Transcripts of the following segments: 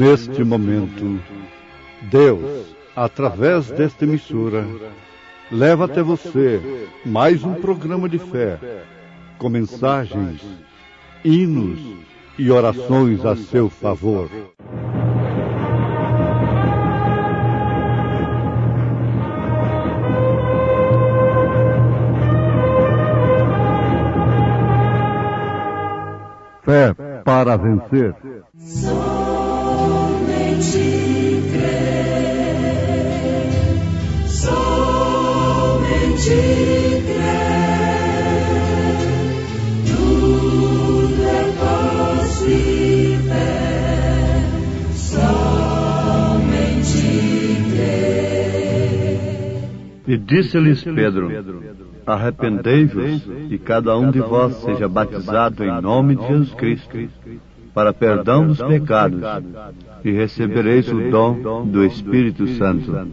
neste momento, Deus, através desta emissora, leva até você mais um programa de fé, com mensagens, hinos e orações a seu favor. Fé para vencer. Somente crer, somente crer, tudo é possível, somente crer. E disse-lhes Pedro: arrependei-vos e cada um de vós seja batizado em nome de Jesus Cristo, para perdão dos pecados, e recebereis o dom do Espírito Santo.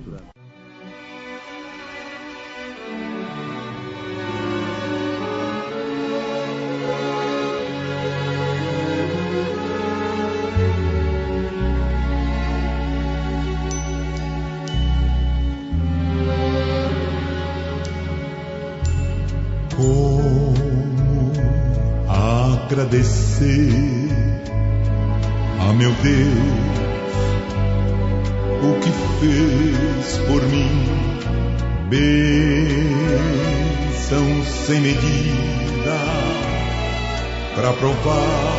Agradecer a meu Deus o que fez por mim, bênção sem medida, para provar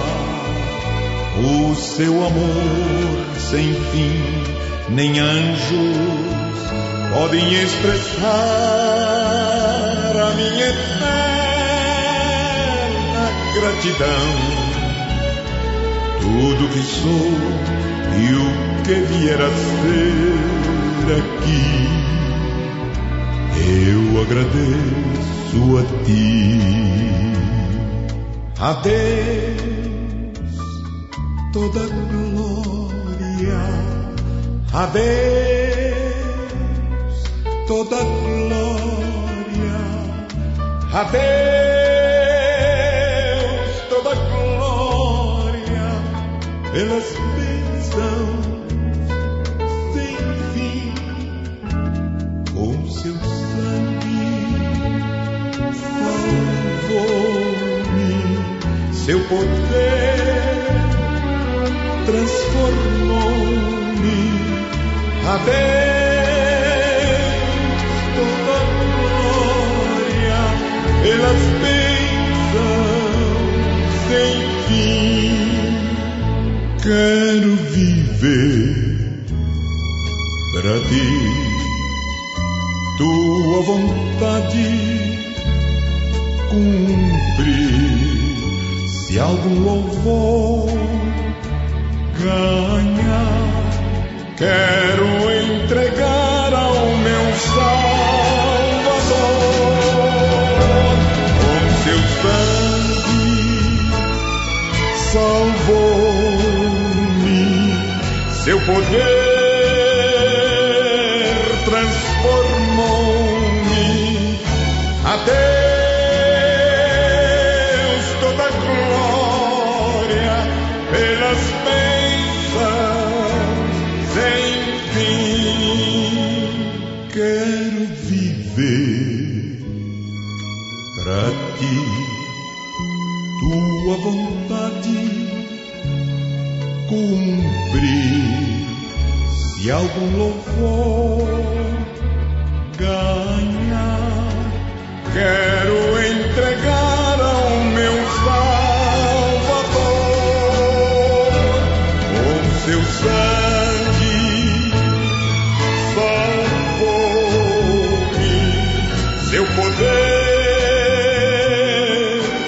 o seu amor sem fim. Nem anjos podem expressar a minha eterna gratidão. Tudo que sou e o que vier a ser aqui, eu agradeço a ti. A Deus toda glória, a Deus toda glória, a Deus toda glória, pelas bênçãos sem fim, com seu sangue salvou-me, seu poder transformou-me. A Deus toda glória, pelas bênçãos sem fim. Quero viver para ti, tua vontade cumprir. Se algum louvor ganhar, quero entregar ao meu Salvador. Com seu sangue salvou-me, seu poder transformou-me. A Deus toda glória, pelas bênçãos sem fim. Quero viver pra ti, tua vontade cumprir. Se algum louvor ganhar, quero entregar ao meu Salvador. Com seu sangue salvou-me, seu poder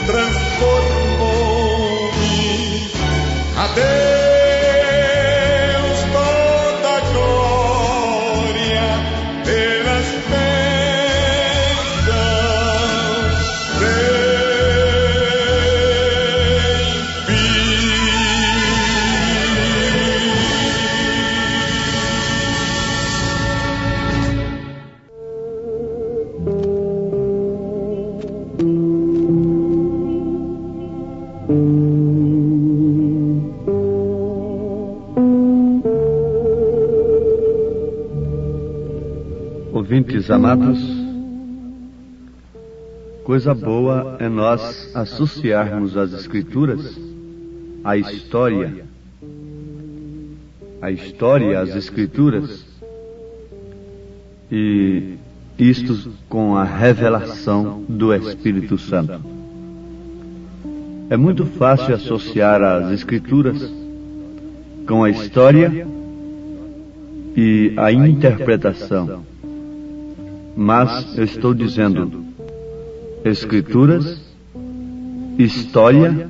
transformou-me. A Deus toda glória, pelas bênçãos Ouvintes amados, coisa boa é nós associarmos as Escrituras à história. A história, as Escrituras, e isto com a revelação do Espírito Santo. É muito fácil associar as Escrituras com a história e a interpretação. Mas eu estou dizendo Escrituras, história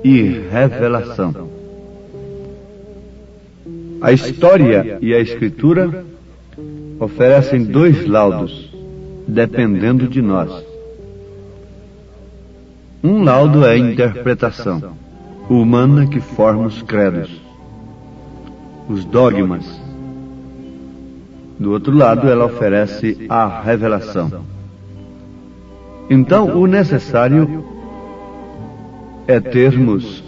e revelação. A história e a Escritura oferecem dois laudos, dependendo de nós. Um laudo é a interpretação humana que forma os credos, os dogmas. Do outro lado, ela oferece a revelação. Então, o necessário é termos,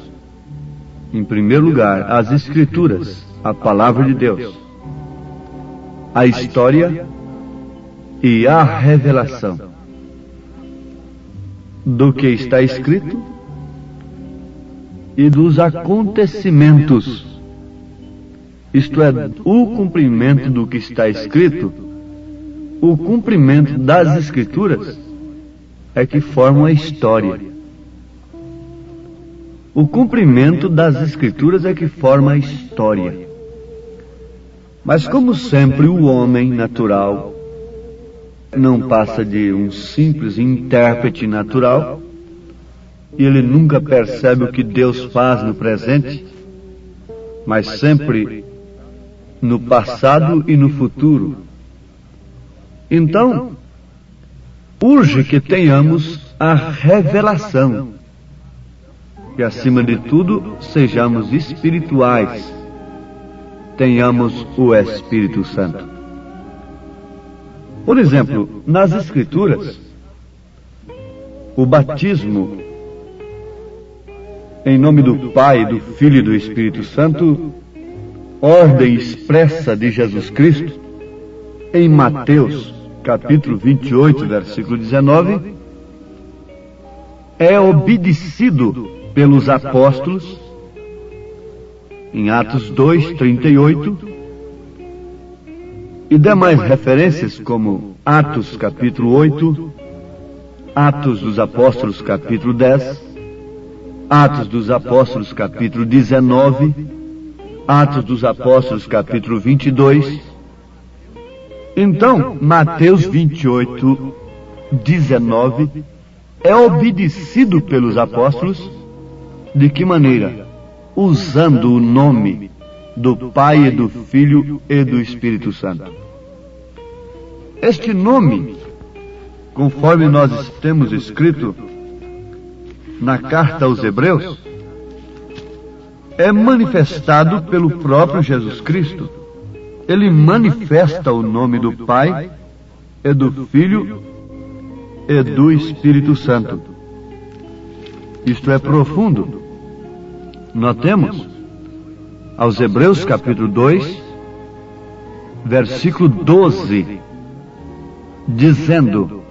em primeiro lugar, as Escrituras, a Palavra de Deus, a história e a revelação do que está escrito e dos acontecimentos, isto é, o cumprimento do que está escrito, o cumprimento das Escrituras é que forma a história. O cumprimento das Escrituras é que forma a história. Mas como sempre o homem natural não passa de um simples intérprete natural, e ele nunca percebe o que Deus faz no presente, mas sempre no passado e no futuro. Então, urge que tenhamos a revelação, que acima de tudo sejamos espirituais, tenhamos o Espírito Santo. Por exemplo, nas Escrituras, o batismo em nome do Pai, do Filho e do Espírito Santo, ordem expressa de Jesus Cristo, em Mateus, capítulo 28, versículo 19, é obedecido pelos apóstolos, em Atos 2, 38, e demais referências como Atos, capítulo 8, Atos dos Apóstolos, capítulo 10, Atos dos Apóstolos, capítulo 19, Atos dos Apóstolos, capítulo 22. Então, Mateus 28, 19, é obedecido pelos apóstolos, de que maneira? Usando o nome do Pai e do Filho e do Espírito Santo. Este nome, conforme nós temos escrito na carta aos Hebreus, é manifestado pelo próprio Jesus Cristo. Ele manifesta o nome do Pai e do Filho e do Espírito Santo. Isto é profundo. Notemos, aos Hebreus capítulo 2, versículo 12, dizendo: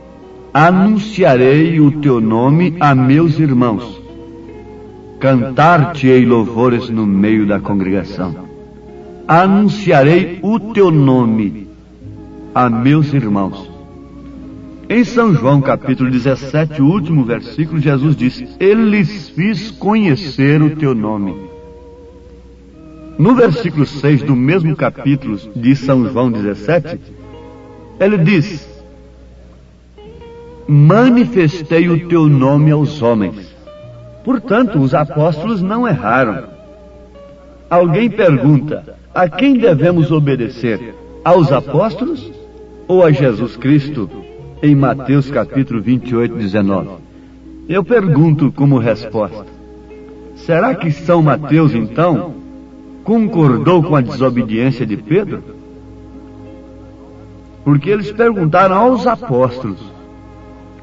anunciarei o teu nome a meus irmãos, cantar-te-ei louvores no meio da congregação. Anunciarei o teu nome a meus irmãos. Em São João capítulo 17, o último versículo, Jesus diz: eu lhes fiz conhecer o teu nome. No versículo 6 do mesmo capítulo de São João 17, ele diz: manifestei o teu nome aos homens. Portanto, os apóstolos não erraram. Alguém pergunta: a quem devemos obedecer? Aos apóstolos ou a Jesus Cristo? Em Mateus capítulo 28, 19. Eu pergunto como resposta: será que São Mateus, então, concordou com a desobediência de Pedro? Porque eles perguntaram aos apóstolos: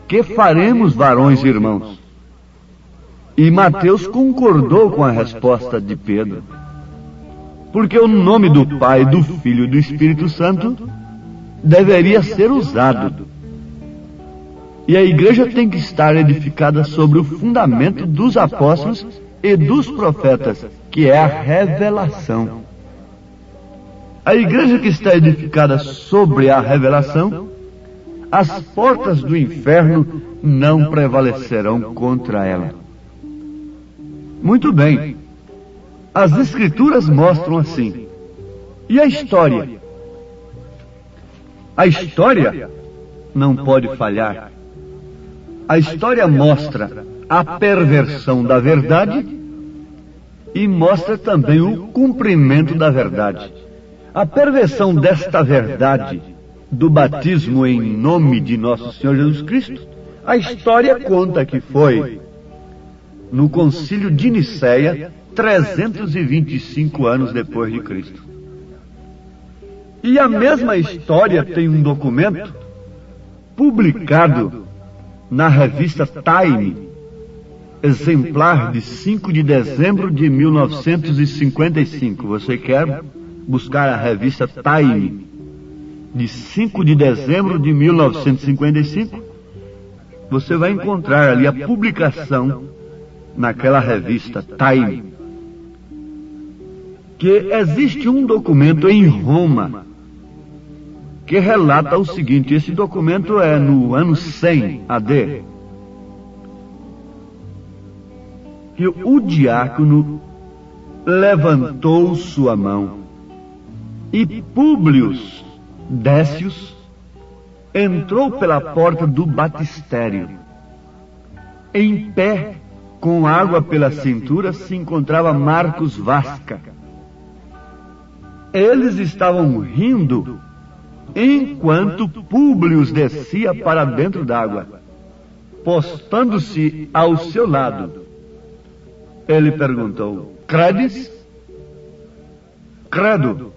que faremos, varões e irmãos? E Mateus concordou com a resposta de Pedro. Porque o nome do Pai, do Filho e do Espírito Santo deveria ser usado. E a igreja tem que estar edificada sobre o fundamento dos apóstolos e dos profetas, que é a revelação. A igreja que está edificada sobre a revelação, as portas do inferno não prevalecerão contra ela. Muito bem. As Escrituras mostram assim. E a história? A história não pode falhar. A história mostra a perversão da verdade e mostra também o cumprimento da verdade. A perversão desta verdade, do batismo em nome de nosso Senhor Jesus Cristo, a história conta que foi no Concílio de Nicéia, 325 anos depois de Cristo. E a mesma história tem um documento publicado na revista Time, exemplar de 5 de dezembro de 1955. Você quer buscar a revista Time, de 5 de dezembro de 1955? Você vai encontrar ali a publicação naquela revista Time, que existe um documento em Roma que relata o seguinte. Esse documento é no ano 100 AD, que o diácono levantou sua mão e Públio Décius entrou pela porta do batistério. Em pé, com água pela cintura, se encontrava Marcos Vasca. Eles estavam rindo enquanto Públio descia para dentro d'água, postando-se ao seu lado. Ele perguntou: credes? Credo,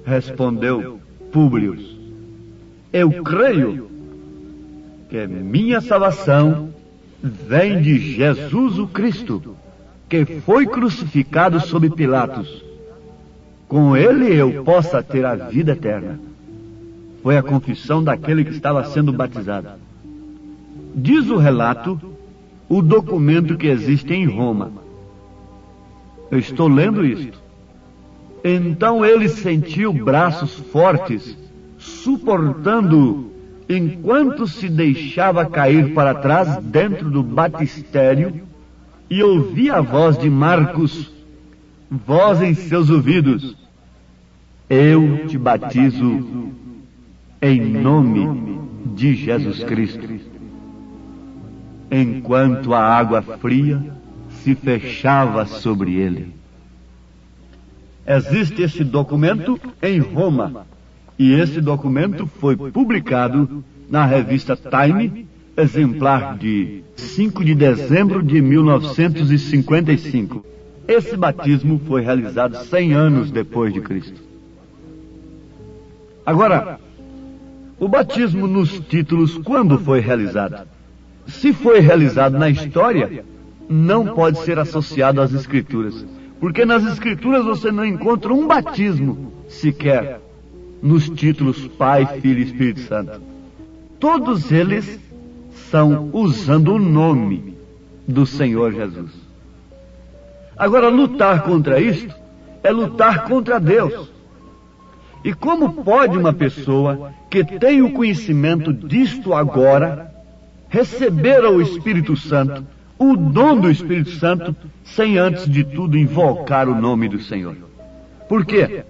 respondeu Públio. Eu creio que minha salvação vem de Jesus o Cristo, que foi crucificado sob Pilatos. Com ele eu possa ter a vida eterna. Foi a confissão daquele que estava sendo batizado. Diz o relato, o documento que existe em Roma. Eu estou lendo isto. Então ele sentiu braços fortes, suportando-o, enquanto se deixava cair para trás dentro do batistério, e ouvia a voz de Marcos, voz em seus ouvidos: eu te batizo em nome de Jesus Cristo. Enquanto a água fria se fechava sobre ele. Existe esse documento em Roma, e esse documento foi publicado na revista Time, exemplar de 5 de dezembro de 1955. Esse batismo foi realizado 100 anos depois de Cristo. Agora, o batismo nos títulos, quando foi realizado? Se foi realizado na história, não pode ser associado às Escrituras, porque nas Escrituras você não encontra um batismo sequer nos títulos Pai, Filho e Espírito Santo. Todos eles são usando o nome do Senhor Jesus. Agora, lutar contra isto é lutar contra Deus. E como pode uma pessoa que tem o conhecimento disto agora receber o Espírito Santo, o dom do Espírito Santo, sem antes de tudo invocar o nome do Senhor? Por quê?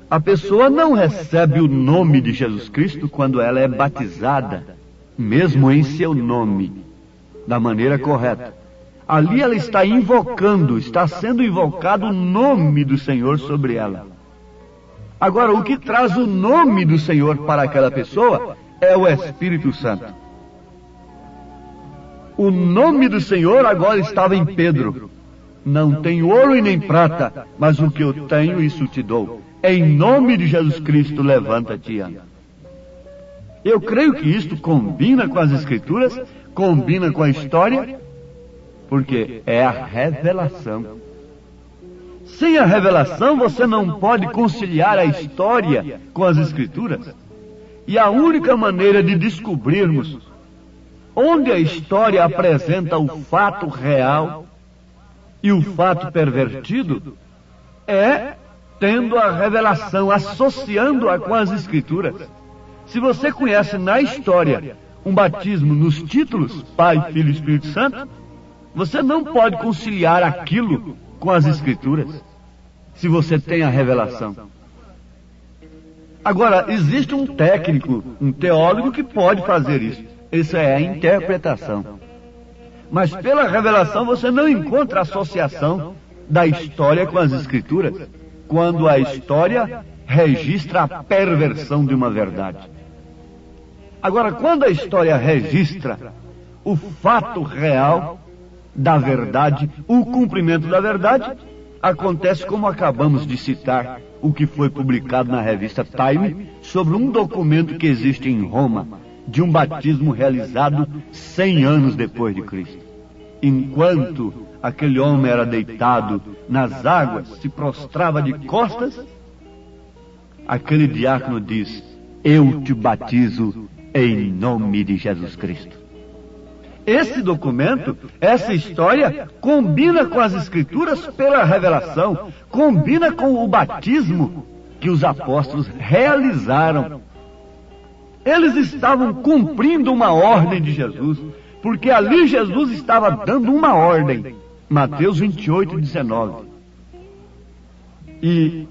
A pessoa não recebe o nome de Jesus Cristo quando ela é batizada, mesmo em seu nome, da maneira correta. Ali ela está invocando, está sendo invocado o nome do Senhor sobre ela. Agora, o que traz o nome do Senhor para aquela pessoa é o Espírito Santo. O nome do Senhor agora estava em Pedro. Não tenho ouro e nem prata, mas o que eu tenho, isso te dou. Em nome de Jesus Cristo, levanta-te e anda. Eu creio que isto combina com as Escrituras, combina com a história, porque é a revelação. Sem a revelação, você não pode conciliar a história com as Escrituras. E a única maneira de descobrirmos onde a história apresenta o fato real e o fato pervertido é tendo a revelação, associando-a com as Escrituras. Se você conhece na história um batismo nos títulos, Pai, Filho e Espírito Santo, você não pode conciliar aquilo com as Escrituras, se você tem a revelação. Agora, existe um técnico, um teólogo que pode fazer isso. Isso é a interpretação. Mas pela revelação você não encontra associação da história com as Escrituras, quando a história registra a perversão de uma verdade. Agora, quando a história registra o fato real da verdade, o cumprimento da verdade, acontece como acabamos de citar, o que foi publicado na revista Time, sobre um documento que existe em Roma, de um batismo realizado 100 anos depois de Cristo. Enquanto aquele homem era deitado nas águas, se prostrava de costas, aquele diácono diz: eu te batizo em nome de Jesus Cristo. Esse documento, essa história, combina com as Escrituras pela revelação, combina com o batismo que os apóstolos realizaram. Eles estavam cumprindo uma ordem de Jesus, porque ali Jesus estava dando uma ordem. Mateus 28, 19. E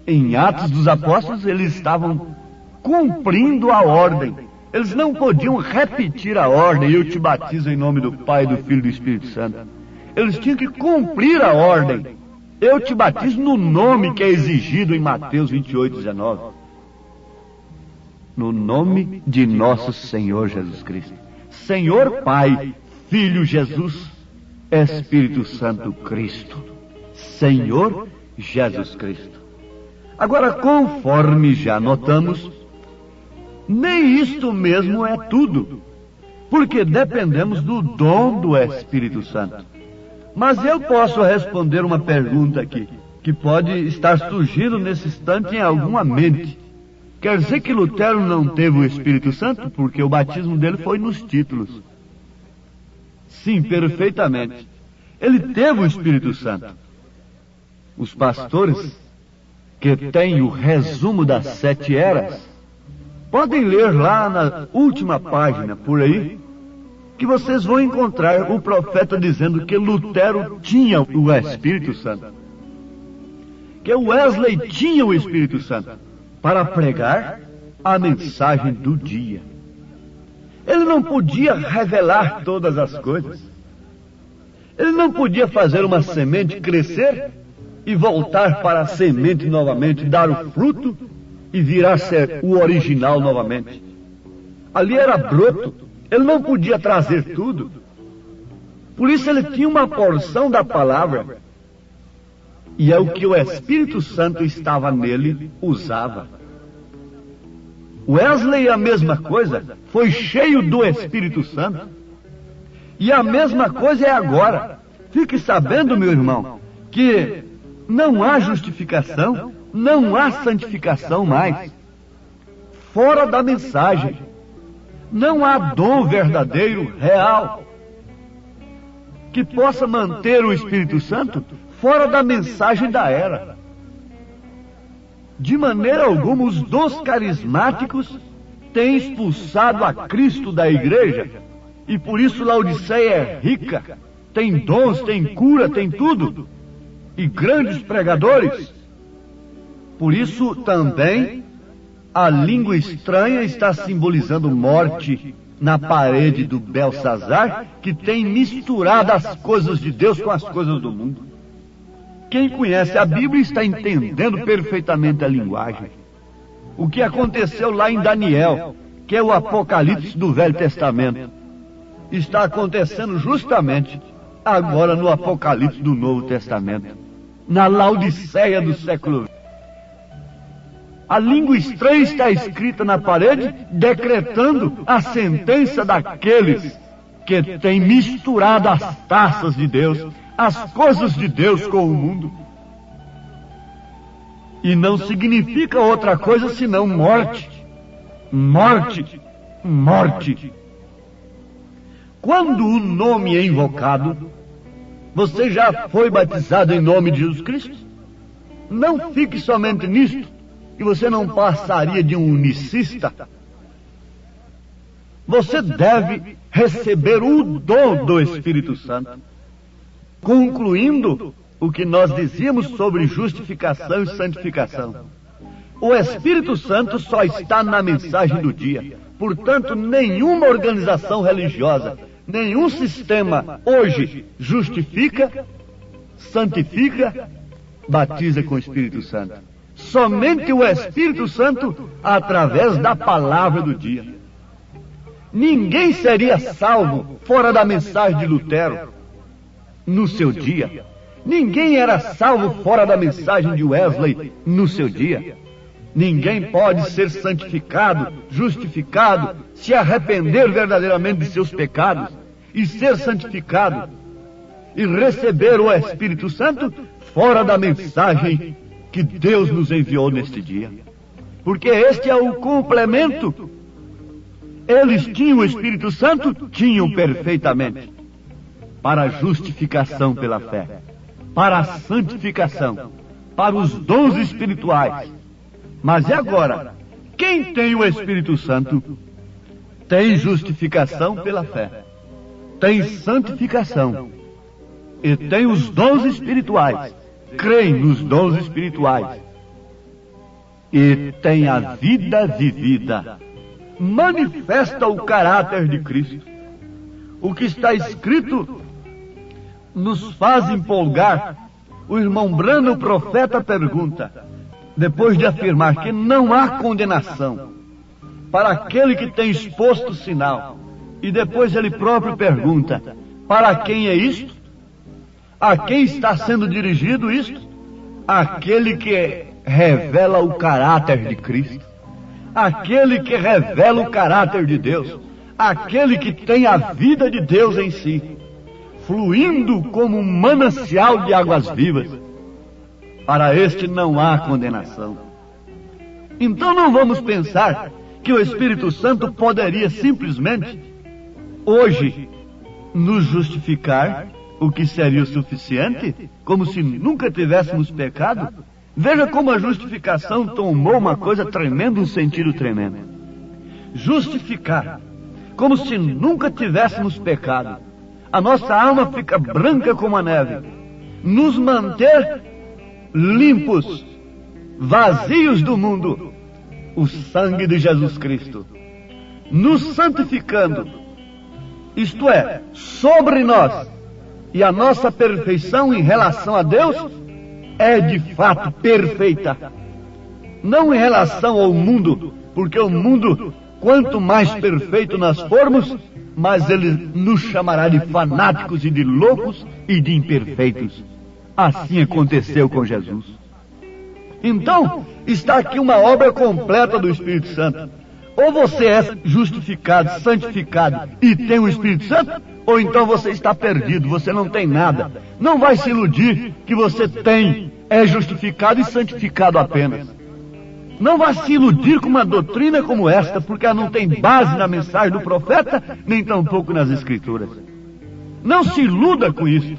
em Atos dos Apóstolos eles estavam cumprindo a ordem. Eles não podiam repetir a ordem: eu te batizo em nome do Pai, do Filho e do Espírito Santo. Eles tinham que cumprir a ordem: eu te batizo no nome que é exigido em Mateus 28, 19. No nome de nosso Senhor Jesus Cristo. Senhor Pai, Filho Jesus, Espírito Santo Cristo. Senhor Jesus Cristo. Agora, conforme já notamos, nem isto mesmo é tudo, porque dependemos do dom do Espírito Santo. Mas eu posso responder uma pergunta aqui, que pode estar surgindo nesse instante em alguma mente. Quer dizer que Lutero não teve o Espírito Santo, porque o batismo dele foi nos títulos? Sim, perfeitamente. Ele teve o Espírito Santo. Os pastores, que têm o resumo das 7 eras, podem ler lá na última página, por aí, que vocês vão encontrar o profeta dizendo que Lutero tinha o Espírito Santo. Que Wesley tinha o Espírito Santo para pregar a mensagem do dia. Ele não podia revelar todas as coisas. Ele não podia fazer uma semente crescer e voltar para a semente novamente, dar o fruto e virar ser o original novamente. Ali era broto, ele não podia trazer tudo. Por isso ele tinha uma porção da palavra, e é o que o Espírito Santo estava nele, usava. Wesley, a mesma coisa, foi cheio do Espírito Santo, e a mesma coisa é agora. Fique sabendo, meu irmão, que não há justificação, não há santificação mais. Fora da mensagem, não há dom verdadeiro, real, que possa manter o Espírito Santo fora da mensagem da era. De maneira alguma, os dons carismáticos têm expulsado a Cristo da igreja, e por isso Laodiceia é rica, tem dons, tem cura, tem tudo, e grandes pregadores. Por isso também a língua estranha está simbolizando morte na parede do Belsazar, que tem misturado as coisas de Deus com as coisas do mundo. Quem conhece a Bíblia está entendendo perfeitamente a linguagem. O que aconteceu lá em Daniel, que é o Apocalipse do Velho Testamento, está acontecendo justamente agora no Apocalipse do Novo Testamento, na Laodiceia do século XX. A língua estranha está escrita na parede, decretando a sentença daqueles que têm misturado as taças de Deus, as coisas de Deus com o mundo. E não significa outra coisa senão morte. morte, morte. Quando o nome é invocado, você já foi batizado em nome de Jesus Cristo? Não fique somente nisto, que você não passaria de um unicista. Você deve receber o dom do Espírito Santo. Concluindo o que nós dizíamos sobre justificação e santificação. O Espírito Santo só está na mensagem do dia. Portanto, nenhuma organização religiosa, nenhum sistema hoje justifica, santifica, batiza com o Espírito Santo. Somente o Espírito Santo através da palavra do dia. Ninguém seria salvo fora da mensagem de Lutero no seu dia. Ninguém era salvo fora da mensagem de Wesley no seu dia. Ninguém pode ser santificado, justificado, se arrepender verdadeiramente de seus pecados e ser santificado e receber o Espírito Santo fora da mensagem que Deus nos enviou neste dia. Porque este é o complemento. Eles tinham o Espírito Santo? Tinham perfeitamente. Para a justificação pela fé, para a santificação, para os dons espirituais. Mas e agora? Quem tem o Espírito Santo tem justificação pela fé, tem santificação e tem os dons espirituais. Creem nos dons espirituais e tem a vida vivida. Manifesta o caráter de Cristo. O que está escrito nos faz empolgar. O irmão Branham, o profeta, pergunta, depois de afirmar que não há condenação para aquele que tem exposto o sinal, e depois ele próprio pergunta, para quem é isto? A quem está sendo dirigido isto? Aquele que revela o caráter de Cristo, aquele que revela o caráter de Deus, aquele que tem a vida de Deus em si, fluindo como um manancial de águas vivas. Para este não há condenação. Então não vamos pensar que o Espírito Santo poderia simplesmente, hoje, nos justificar, o que seria o suficiente, como se nunca tivéssemos pecado. Veja como a justificação tomou uma coisa tremenda, um sentido tremendo. Justificar, como se nunca tivéssemos pecado. A nossa alma fica branca como a neve. Nos manter limpos, vazios do mundo, o sangue de Jesus Cristo. Nos santificando, isto é, sobre nós, e a nossa perfeição em relação a Deus é de fato perfeita. Não em relação ao mundo, porque o mundo, quanto mais perfeito nós formos, mais ele nos chamará de fanáticos e de loucos e de imperfeitos. Assim aconteceu com Jesus. Então, está aqui uma obra completa do Espírito Santo. Ou você é justificado, santificado e tem o Espírito Santo, ou então você está perdido, você não tem nada. Não vai se iludir que você é justificado e santificado apenas. Não vai se iludir com uma doutrina como esta, porque ela não tem base na mensagem do profeta, nem tampouco nas Escrituras. Não se iluda com isso,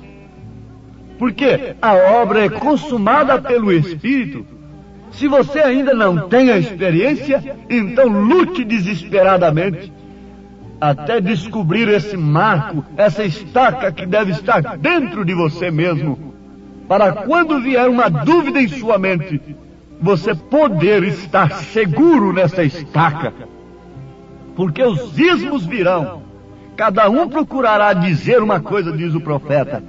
porque a obra é consumada pelo Espírito. Se você ainda não tem a experiência, então lute desesperadamente até descobrir esse marco, essa estaca que deve estar dentro de você mesmo, para quando vier uma dúvida em sua mente, você poder estar seguro nessa estaca. Porque os ismos virão, cada um procurará dizer uma coisa, diz o profeta,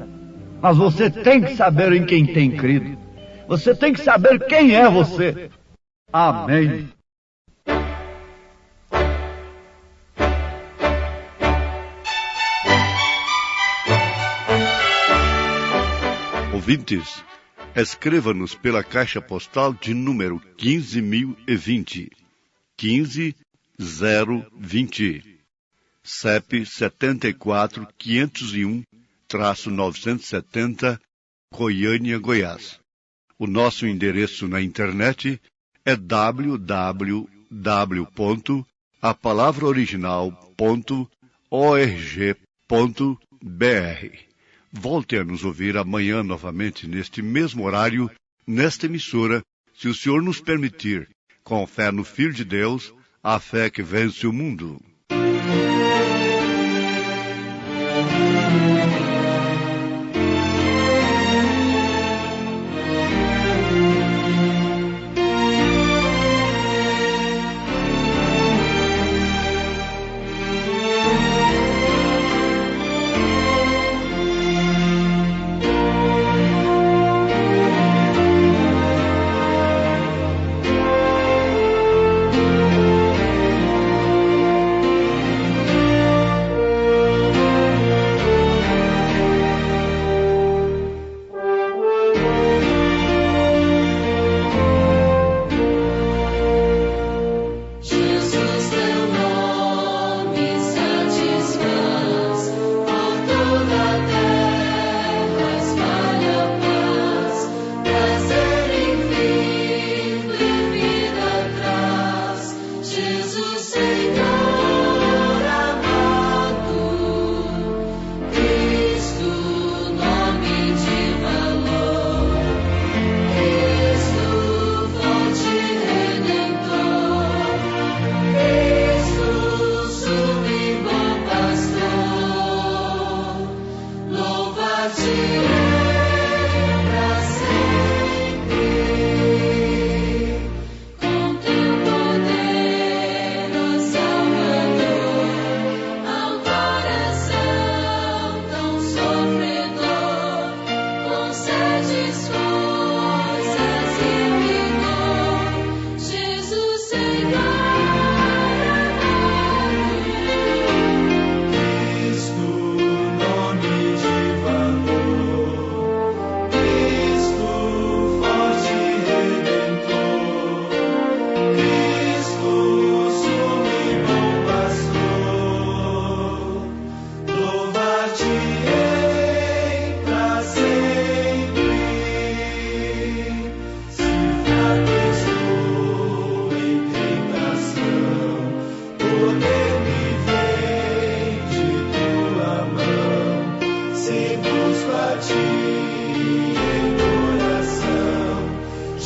mas você tem que saber em quem tem crido. Você tem que saber quem é você. Amém. Ouvintes, escreva-nos pela caixa postal de número 15.020, 15020, CEP 74.501-970, Goiânia, Goiás. O nosso endereço na internet é www.awr.org. a palavra original.org.br. Volte a nos ouvir amanhã novamente neste mesmo horário, nesta emissora, se o Senhor nos permitir, com fé no Filho de Deus, a fé que vence o mundo.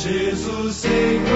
Jesus, Senhor.